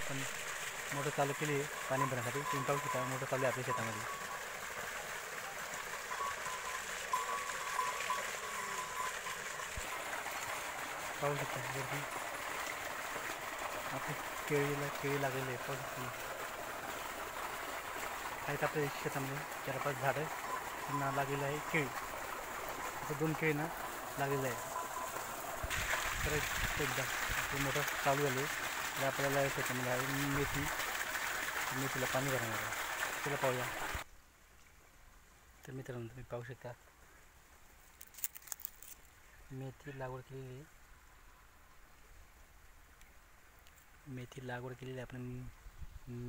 आपण मोटर चालू केली आहे पाणी भरण्यासाठी. तुम्ही पाहू शकता मोटर चालू आहे आपल्या शेतामध्ये. पाहू शकता वरती आपली केळी लागलेली आहे. पाहू शकता आहेत आपल्या शेतामध्ये 4-5 झाडं त्यांना लागलेलं आहे केळी. असं 2 केळी ना लागलेलं आहे. तर एकदा आपली मोटर चालू झाली तर आपल्याला शेतामध्ये आहे मेथीला पाणी भरणार आहे. चला पाहूया. तर मित्रांनो तुम्ही पाहू शकता मेथी लागवड केलेली आहे. आपण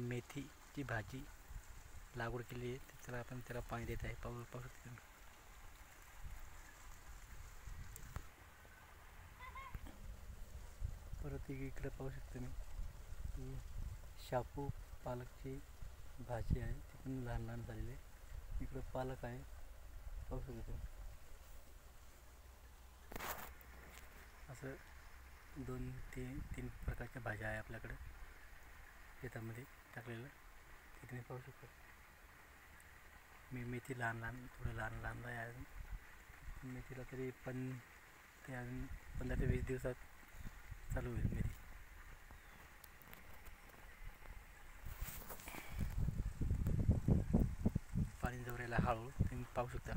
मेथीची भाजी लागवड केली आहे. त्याला आपण पाणी देत आहे. पाहू शकता तुम्ही. परत इकडे पाहू शकता मी शापू पालकची भाजी आहे. ती पण लहान लहान झालेली आहे. इकडं पालक आहे. पाहू शकता तुम्ही. असं 2-3 प्रकारच्या भाज्या आहे आपल्याकडे शेतामध्ये टाकलेलं. ते तुम्ही पाहू शकता. मेथी थोडं लहान आहे अजून. मेथीला तरी पण ते अजून 15 ते 20 दिवसात चालू होईल मेथी. पाणी जवळ यायला हळू तुम्ही पाहू शकता.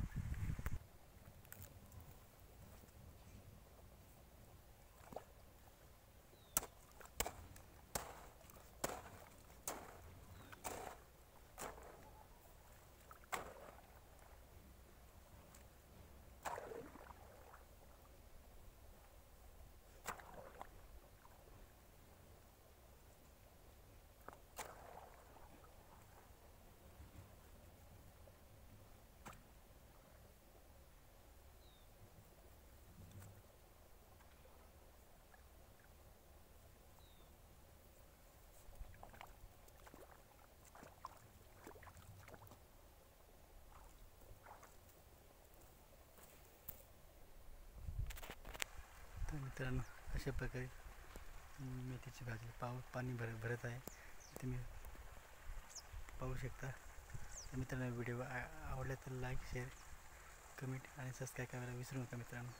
तर मित्रांनो अशा प्रकारे मेथीची भाजी पाणी भरत आहे. तुम्ही पाहू शकता. तर मित्रांनो व्हिडिओ आवडला तर लाईक शेअर कमेंट आणि सबस्क्राईब करायला विसरू नका मित्रांनो.